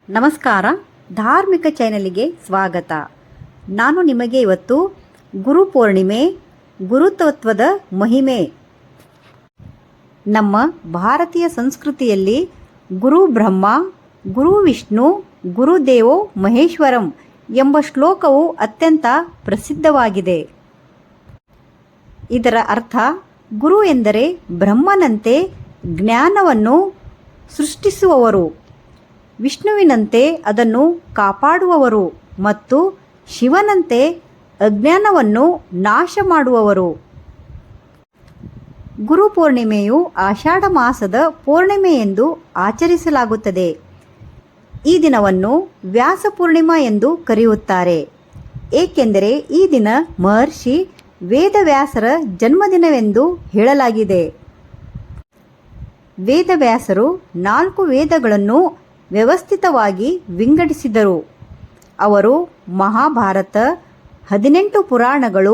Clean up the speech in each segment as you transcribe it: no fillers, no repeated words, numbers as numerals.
ನಮಸ್ಕಾರ, ಧಾರ್ಮಿಕ ಚಾನೆಲ್ಗೆ ಸ್ವಾಗತ. ನಾನು ನಿಮಗೆ ಇವತ್ತು ಗುರು ಪೂರ್ಣಿಮೆ, ಗುರುತತ್ವದ ಮಹಿಮೆ. ನಮ್ಮ ಭಾರತೀಯ ಸಂಸ್ಕೃತಿಯಲ್ಲಿ ಗುರು ಬ್ರಹ್ಮ, ಗುರು ವಿಷ್ಣು, ಗುರುದೇವೋ ಮಹೇಶ್ವರಂ ಎಂಬ ಶ್ಲೋಕವು ಅತ್ಯಂತ ಪ್ರಸಿದ್ಧವಾಗಿದೆ. ಇದರ ಅರ್ಥ ಗುರು ಎಂದರೆ ಬ್ರಹ್ಮನಂತೆ ಜ್ಞಾನವನ್ನು ಸೃಷ್ಟಿಸುವವರು, ವಿಷ್ಣುವಿನಂತೆ ಅದನ್ನು ಕಾಪಾಡುವವರು ಮತ್ತು ಶಿವನಂತೆ ಅಜ್ಞಾನವನ್ನು ನಾಶ ಮಾಡುವವರು. ಗುರು ಪೂರ್ಣಿಮೆಯು ಆಷಾಢ ಮಾಸದ ಪೂರ್ಣಿಮೆ ಎಂದು ಆಚರಿಸಲಾಗುತ್ತದೆ. ಈ ದಿನವನ್ನು ವ್ಯಾಸ ಪೂರ್ಣಿಮಾ ಎಂದು ಕರೆಯುತ್ತಾರೆ, ಏಕೆಂದರೆ ಈ ದಿನ ಮಹರ್ಷಿ ವೇದವ್ಯಾಸರ ಜನ್ಮದಿನವೆಂದು ಹೇಳಲಾಗಿದೆ. ವೇದವ್ಯಾಸರು 4 ವೇದಗಳನ್ನು ವ್ಯವಸ್ಥಿತವಾಗಿ ವಿಂಗಡಿಸಿದರು. ಅವರು ಮಹಾಭಾರತ, 18 ಪುರಾಣಗಳು,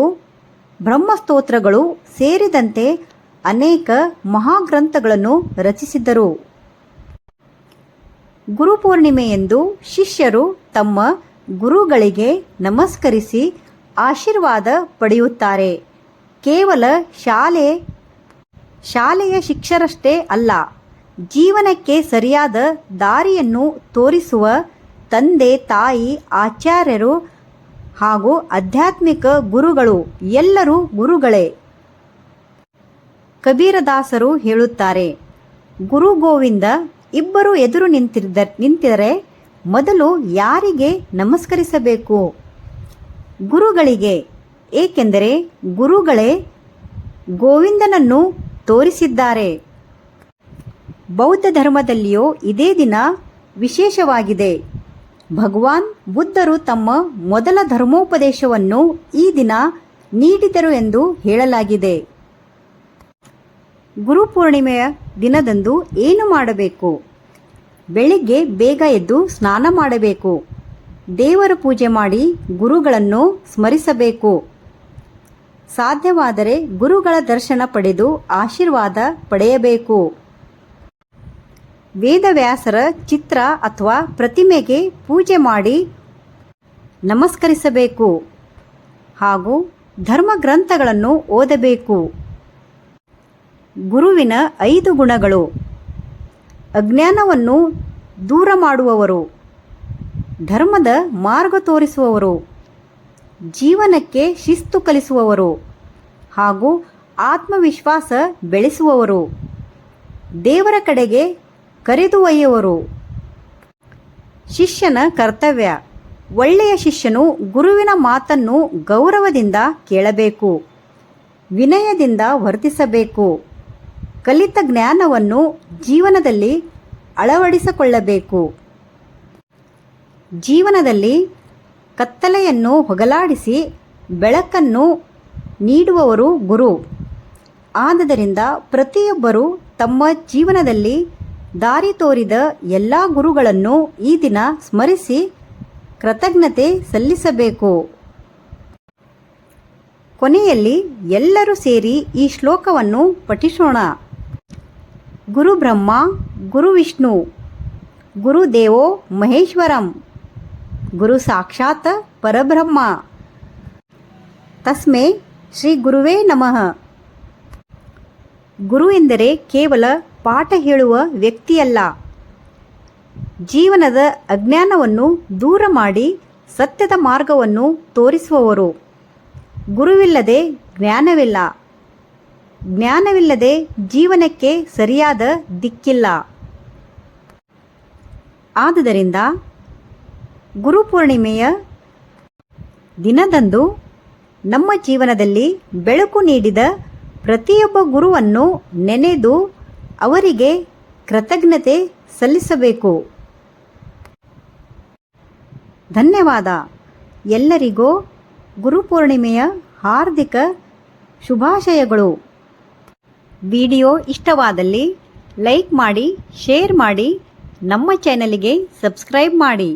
ಬ್ರಹ್ಮಸ್ತೋತ್ರಗಳು ಸೇರಿದಂತೆ ಅನೇಕ ಮಹಾಗ್ರಂಥಗಳನ್ನು ರಚಿಸಿದರು. ಗುರುಪೂರ್ಣಿಮೆಯಂದು ಶಿಷ್ಯರು ತಮ್ಮ ಗುರುಗಳಿಗೆ ನಮಸ್ಕರಿಸಿ ಆಶೀರ್ವಾದ ಪಡೆಯುತ್ತಾರೆ. ಕೇವಲ ಶಾಲೆಯ ಶಿಕ್ಷರಷ್ಟೇ ಅಲ್ಲ, ಜೀವನಕ್ಕೆ ಸರಿಯಾದ ದಾರಿಯನ್ನು ತೋರಿಸುವ ತಂದೆ ತಾಯಿ, ಆಚಾರ್ಯರು ಹಾಗೂ ಆಧ್ಯಾತ್ಮಿಕ ಗುರುಗಳು ಎಲ್ಲರೂ ಗುರುಗಳೇ. ಕಬೀರದಾಸರು ಹೇಳುತ್ತಾರೆ, ಗುರು ಗೋವಿಂದ ಇಬ್ಬರು ಎದುರು ನಿಂತಿದ್ದರೆ ಮೊದಲು ಯಾರಿಗೆ ನಮಸ್ಕರಿಸಬೇಕು? ಗುರುಗಳಿಗೆ, ಏಕೆಂದರೆ ಗುರುಗಳೇ ಗೋವಿಂದನನ್ನು ತೋರಿಸಿದ್ದಾರೆ. ಬೌದ್ಧ ಧರ್ಮದಲ್ಲಿಯೂ ಇದೇ ದಿನ ವಿಶೇಷವಾಗಿದೆ. ಭಗವಾನ್ ಬುದ್ಧರು ತಮ್ಮ ಮೊದಲ ಧರ್ಮೋಪದೇಶವನ್ನು ಈ ದಿನ ನೀಡಿದರು ಎಂದು ಹೇಳಲಾಗಿದೆ. ಗುರುಪೂರ್ಣಿಮೆಯ ದಿನದಂದು ಏನು ಮಾಡಬೇಕು? ಬೆಳಿಗ್ಗೆ ಬೇಗ ಎದ್ದು ಸ್ನಾನ ಮಾಡಬೇಕು. ದೇವರ ಪೂಜೆ ಮಾಡಿ ಗುರುಗಳನ್ನು ಸ್ಮರಿಸಬೇಕು. ಸಾಧ್ಯವಾದರೆ ಗುರುಗಳ ದರ್ಶನ ಪಡೆದು ಆಶೀರ್ವಾದ ಪಡೆಯಬೇಕು. ವೇದವ್ಯಾಸರ ಚಿತ್ರ ಅಥವಾ ಪ್ರತಿಮೆಗೆ ಪೂಜೆ ಮಾಡಿ ನಮಸ್ಕರಿಸಬೇಕು ಹಾಗೂ ಧರ್ಮಗ್ರಂಥಗಳನ್ನು ಓದಬೇಕು. ಗುರುವಿನ 5 ಗುಣಗಳು: ಅಜ್ಞಾನವನ್ನು ದೂರ ಮಾಡುವವರು, ಧರ್ಮದ ಮಾರ್ಗ ತೋರಿಸುವವರು, ಜೀವನಕ್ಕೆ ಶಿಸ್ತು ಕಲಿಸುವವರು ಹಾಗೂ ಆತ್ಮವಿಶ್ವಾಸ ಬೆಳೆಸುವವರು, ದೇವರ ಕಡೆಗೆ ಕರೆದೊಯ್ಯುವರು. ಶಿಷ್ಯನ ಕರ್ತವ್ಯ: ಒಳ್ಳೆಯ ಶಿಷ್ಯನು ಗುರುವಿನ ಮಾತನ್ನು ಗೌರವದಿಂದ ಕೇಳಬೇಕು, ವಿನಯದಿಂದ ವರ್ತಿಸಬೇಕು, ಕಲಿತ ಜ್ಞಾನವನ್ನು ಜೀವನದಲ್ಲಿ ಅಳವಡಿಸಿಕೊಳ್ಳಬೇಕು. ಜೀವನದಲ್ಲಿ ಕತ್ತಲೆಯನ್ನು ಹೋಗಲಾಡಿಸಿ ಬೆಳಕನ್ನು ನೀಡುವವರು ಗುರು. ಆದ್ದರಿಂದ ಪ್ರತಿಯೊಬ್ಬರೂ ತಮ್ಮ ಜೀವನದಲ್ಲಿ ದಾರಿ ತೋರಿದ ಎಲ್ಲ ಗುರುಗಳನ್ನು ಈ ದಿನ ಸ್ಮರಿಸಿ ಕೃತಜ್ಞತೆ ಸಲ್ಲಿಸಬೇಕು. ಕೊನೆಯಲ್ಲಿ ಎಲ್ಲರೂ ಸೇರಿ ಈ ಶ್ಲೋಕವನ್ನು ಪಠಿಸೋಣ. ಗುರು ಬ್ರಹ್ಮ, ಗುರು ವಿಷ್ಣು, ಗುರುದೇವೋ ಮಹೇಶ್ವರಂ, ಗುರು ಸಾಕ್ಷಾತ್ ಪರಬ್ರಹ್ಮ, ತಸ್ಮೈ ಶ್ರೀ ಗುರುವೇ ನಮಃ. ಗುರು ಎಂದರೆ ಕೇವಲ ಪಾಠ ಹೇಳುವ ವ್ಯಕ್ತಿಯಲ್ಲ, ಜೀವನದ ಅಜ್ಞಾನವನ್ನು ದೂರ ಮಾಡಿ ಸತ್ಯದ ಮಾರ್ಗವನ್ನು ತೋರಿಸುವವರು. ಗುರುವಿಲ್ಲದೆ ಜ್ಞಾನವಿಲ್ಲ, ಜ್ಞಾನವಿಲ್ಲದೆ ಜೀವನಕ್ಕೆ ಸರಿಯಾದ ದಿಕ್ಕಿಲ್ಲ. ಆದುದರಿಂದ ಗುರುಪೂರ್ಣಿಮೆಯ ದಿನದಂದು ನಮ್ಮ ಜೀವನದಲ್ಲಿ ಬೆಳಕು ನೀಡಿದ ಪ್ರತಿಯೊಬ್ಬ ಗುರುವನ್ನು ನೆನೆದು ಅವರಿಗೆ ಕೃತಜ್ಞತೆ ಸಲ್ಲಿಸಬೇಕು. ಧನ್ಯವಾದ. ಎಲ್ಲರಿಗೂ ಗುರುಪೂರ್ಣಿಮೆಯ ಹಾರ್ದಿಕ ಶುಭಾಶಯಗಳು. ವಿಡಿಯೋ ಇಷ್ಟವಾದಲ್ಲಿ ಲೈಕ್ ಮಾಡಿ, ಶೇರ್ ಮಾಡಿ, ನಮ್ಮ ಚಾನೆಲ್ಗೆ ಸಬ್ಸ್ಕ್ರೈಬ್ ಮಾಡಿ.